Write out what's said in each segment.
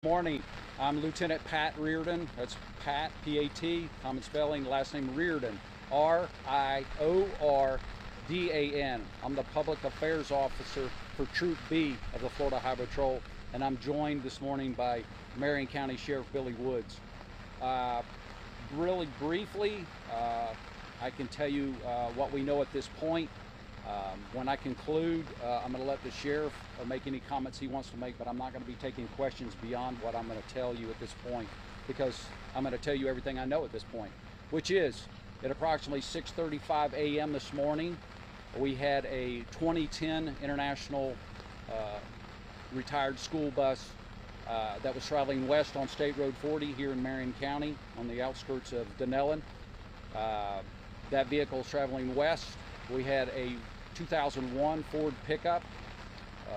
Morning. I'm Lieutenant Pat Riordan. That's Pat, P-A-T, common spelling, last name Riordan, R-I-O-R-D-A-N. I'm the Public Affairs Officer for Troop B of the Florida Highway Patrol, and I'm joined this morning by Marion County Sheriff Billy Woods. Really briefly, I can tell you what we know at this point. When I conclude, I'm going to let the sheriff make any comments he wants to make, but I'm not going to be taking questions beyond what I'm going to tell you at this point, because I'm going to tell you everything I know at this point, which is at approximately 6:35 a.m. this morning, we had a 2010 International retired school bus that was traveling west on State Road 40 here in Marion County on the outskirts of Dunnellon. That vehicle is traveling west. We had a 2001 Ford pickup. It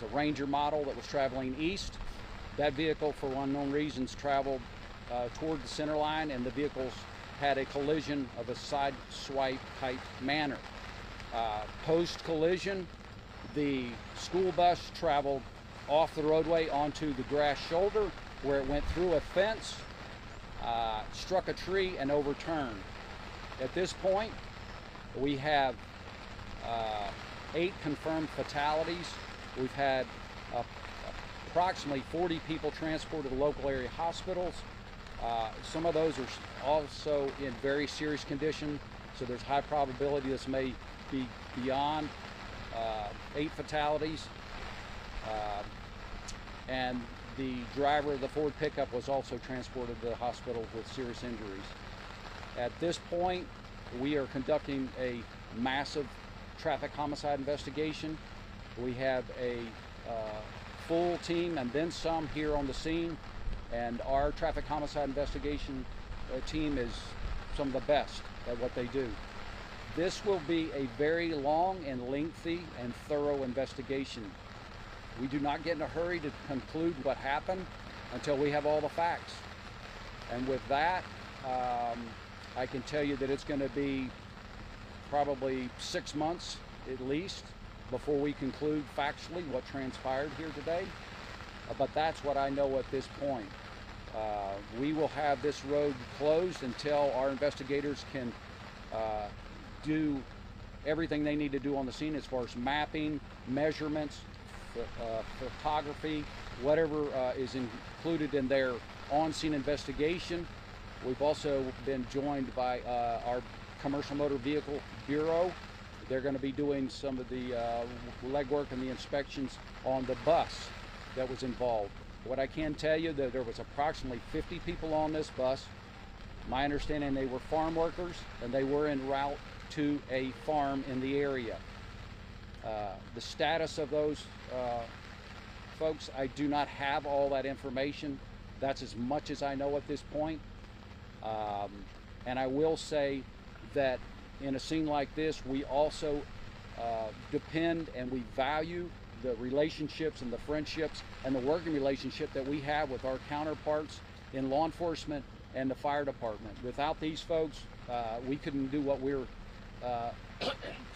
was a Ranger model that was traveling east. That vehicle, for unknown reasons, traveled toward the center line, and the vehicles had a collision of a side swipe type manner. Post collision, the school bus traveled off the roadway onto the grass shoulder, where it went through a fence, struck a tree, and overturned. At this point, we have 8 confirmed fatalities. We've had approximately 40 people transported to local area hospitals. Some of those are also in very serious condition, so there's high probability this may be beyond 8 fatalities. And the driver of the Ford pickup was also transported to the hospital with serious injuries. At this point, we are conducting a massive traffic homicide investigation. We have a full team and then some here on the scene, and our traffic homicide investigation team is some of the best at what they do. This will be a very long and lengthy and thorough investigation. We do not get in a hurry to conclude what happened until we have all the facts. And with that, I can tell you that it's going to be probably 6 months at least before we conclude factually what transpired here today. But that's what I know at this point. We will have this road closed until our investigators can do everything they need to do on the scene as far as mapping, measurements, photography, whatever is included in their on-scene investigation. We've also been joined by our Commercial Motor Vehicle Bureau. They're going to be doing some of the legwork and the inspections on the bus that was involved. What I can tell you, that there was approximately 50 people on this bus. My understanding, they were farm workers, and they were en route to a farm in the area. The status of those folks, I do not have all that information. That's as much as I know at this point. And I will say that in a scene like this, we also depend and we value the relationships and the friendships and the working relationship that we have with our counterparts in law enforcement and the fire department. Without these folks, we couldn't do what we're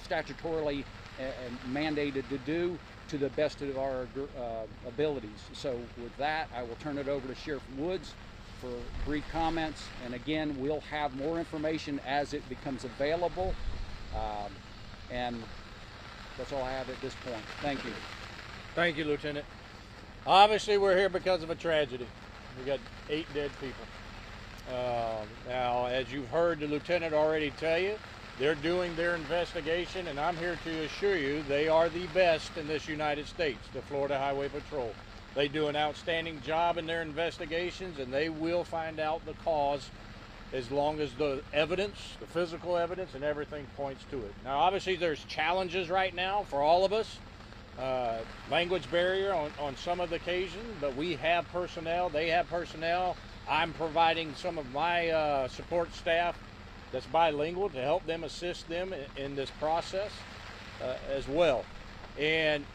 statutorily and mandated to do to the best of our abilities. So with that, I will turn it over to Sheriff Woods for brief comments, and again, we'll have more information as it becomes available, and that's all I have at this point. Thank you. Thank you, Lieutenant. Obviously, we're here because of a tragedy. We got 8 dead people. Now, as you've heard the Lieutenant already tell you, they're doing their investigation, and I'm here to assure you they are the best in this United States, the Florida Highway Patrol. They do an outstanding job in their investigations, and they will find out the cause as long as the evidence, the physical evidence, and everything points to it. Now, obviously, there's challenges right now for all of us. Language barrier on some of the occasion, but we have personnel, they have personnel. I'm providing some of my support staff that's bilingual to help them, assist them in this process as well. And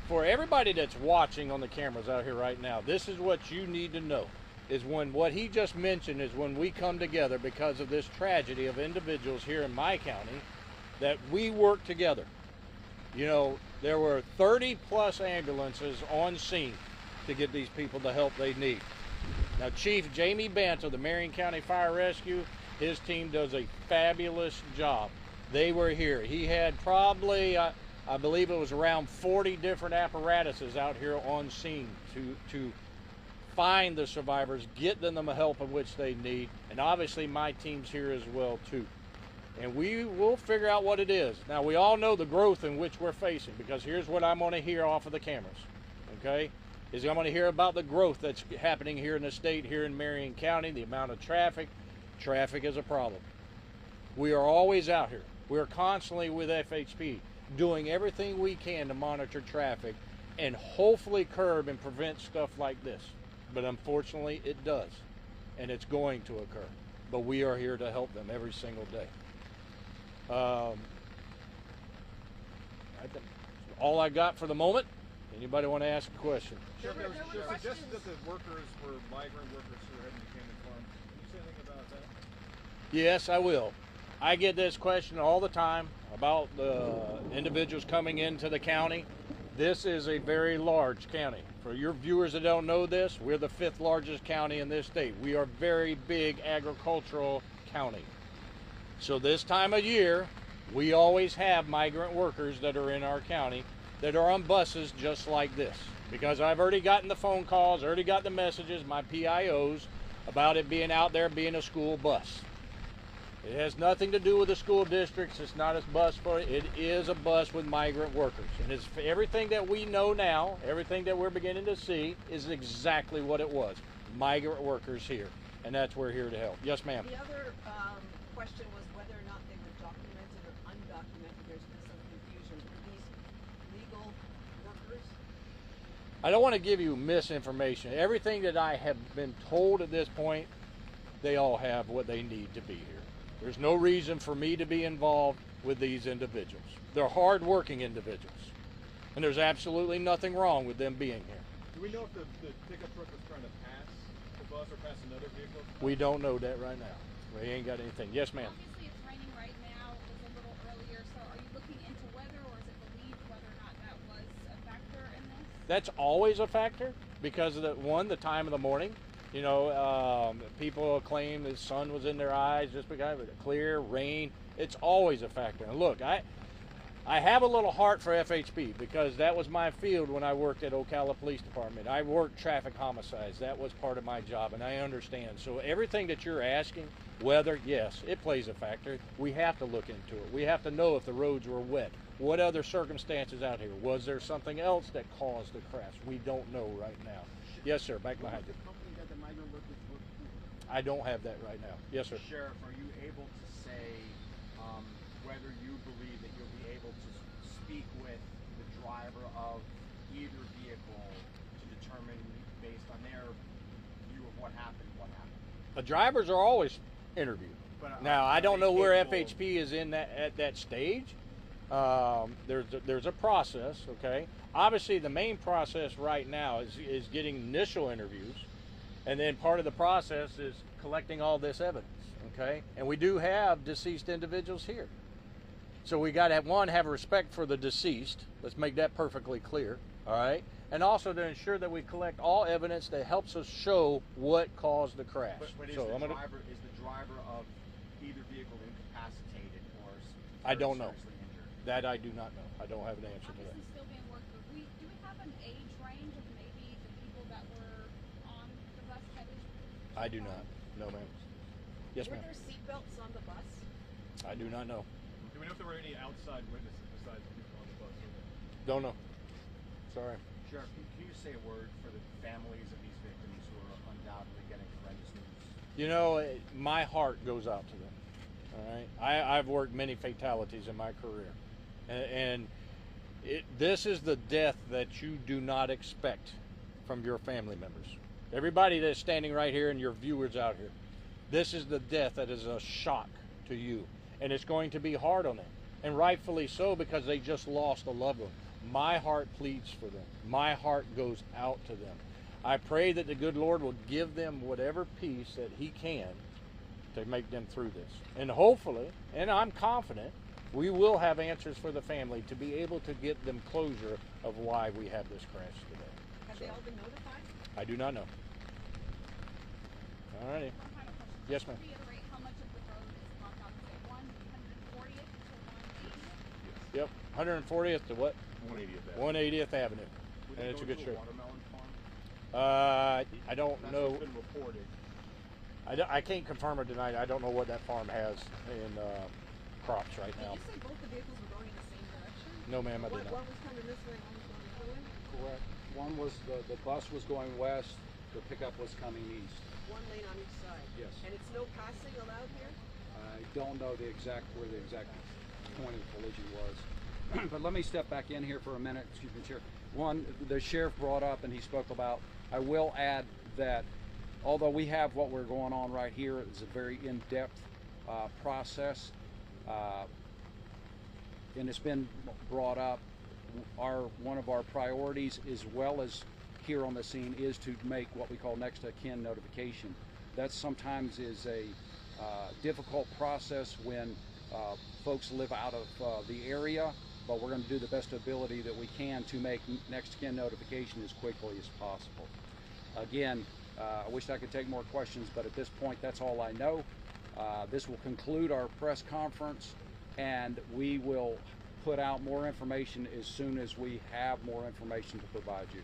for everybody that's watching on the cameras out here right now, this is what you need to know, is when what he just mentioned is when we come together because of this tragedy of individuals here in my county, that we work together. You know, there were 30 plus ambulances on scene. to get these people the help they need. Now, Chief Jamie Bant of the Marion County Fire Rescue, his team does a fabulous job. They were here. He had probably, I believe it was around 40 different apparatuses out here on scene to find the survivors, get them the help in which they need, and obviously my team's here as well too. And we will figure out what it is. Now, we all know the growth in which we're facing, because here's what I'm going to hear off of the cameras, okay? Is I'm going to hear about the growth that's happening here in the state, here in Marion County, the amount of traffic. Traffic is a problem. We are always out here. We're constantly with FHP doing everything we can to monitor traffic and hopefully curb and prevent stuff like this. But unfortunately, it does, and it's going to occur. But we are here to help them every single day. I think all I got for the moment. Anybody want to ask a question? Sure, there was suggestion that the workers were migrant workers who were heading to Cannon Farm. Can you say anything about that? Yes, I will. I get this question all the time about the individuals coming into the county. This is a very large county. For your viewers that don't know this, we're the 5th largest county in this state. We are a very big agricultural county. So this time of year, we always have migrant workers that are in our county that are on buses just like this. Because I've already gotten the phone calls, already got the messages, my PIOs, about it being out there being a school bus. It has nothing to do with the school districts. It's not a bus for it. It is a bus with migrant workers. And it's everything that we know now, everything that we're beginning to see is exactly what it was. Migrant workers here. And that's where we're here to help. Yes, ma'am. The other question was whether or not they were documented or undocumented. There's been some confusion. Are these legal workers? I don't want to give you misinformation. Everything that I have been told at this point, they all have what they need to be here. There's no reason for me to be involved with these individuals. They're hard-working individuals, and there's absolutely nothing wrong with them being here. Do we know if the pickup truck was trying to pass the bus or pass another vehicle? We don't know that right now. We ain't got anything. Yes, ma'am. Obviously, it's raining right now. It was a little earlier. So are you looking into weather, or is it believed whether or not that was a factor in this? That's always a factor because of the time of the morning. You know, people claim the sun was in their eyes just because of it. Clear, rain. It's always a factor. And look, I have a little heart for FHP because that was my field when I worked at Ocala Police Department. I worked traffic homicides. That was part of my job, and I understand. So everything that you're asking, weather, yes, it plays a factor. We have to look into it. We have to know if the roads were wet. What other circumstances out here? Was there something else that caused the crash? We don't know right now. Yes, sir. Back behind you. I don't have that right now. Yes, sir. Sheriff, are you able to say whether you believe that you'll be able to speak with the driver of either vehicle to determine, based on their view of what happened? The drivers are always interviewed. But, Now, I don't know where capable- FHP is at that stage. There's a process, okay? Obviously, the main process right now is getting initial interviews. And then part of the process is collecting all this evidence, okay? And we do have deceased individuals here. So we got to, have respect for the deceased. Let's make that perfectly clear, all right? And also to ensure that we collect all evidence that helps us show what caused the crash. But is So the driver of either vehicle incapacitated or I don't know. seriously injured? That I do not know. I don't have an answer to that. Obviously, still being worked through. Do we have an age range of maybe the people that were on the bus headed? I do not. No, ma'am. Yes, Were ma'am. there seatbelts on the bus? I do not know. Do we know if there were any outside witnesses besides the people on the bus? Don't know. Sorry. Sheriff, can you say a word for the families of these victims who are undoubtedly getting horrendous news? You know, my heart goes out to them. All right, I've worked many fatalities in my career, and this is the death that you do not expect from your family members. Everybody that's standing right here and your viewers out here, this is the death that is a shock to you, and it's going to be hard on them, and rightfully so because they just lost a loved one. My heart pleads for them. My heart goes out to them. I pray that the good Lord will give them whatever peace that He can to make them through this. And hopefully, and I'm confident, we will have answers for the family to be able to get them closure of why we have this crash today. Have they all been notified? I do not know. All righty. One final question. Yes, Just ma'am. to reiterate how much of the road is blocked off. Is it 140th to 180th? Yep. 140th to what? 180th. 180th Avenue. Would And they it's a go good to strip. Watermelon farm? I don't That's know. what's been reported. I can't confirm or deny. I don't know what that farm has in crops right Did now. you say both the vehicles were going in the same direction? No, ma'am, I did One not. was coming this way, one was going the other way? Correct. One was the bus was going west, the pickup was coming east. One lane on each side? Yes. And it's no passing allowed here? I don't know where the exact point of the collision was. But let me step back in here for a minute, excuse me, Chair. One, the sheriff brought up and he spoke about, I will add that although we have what we're going on right here, it's a very in-depth process, and it's been brought up, one of our priorities as well as here on the scene is to make what we call next of kin notification. That sometimes is a difficult process when folks live out of the area, but we're going to do the best ability that we can to make next of kin notification as quickly as possible. Again, I wish I could take more questions, but at this point, that's all I know. This will conclude our press conference, and we will put out more information as soon as we have more information to provide you.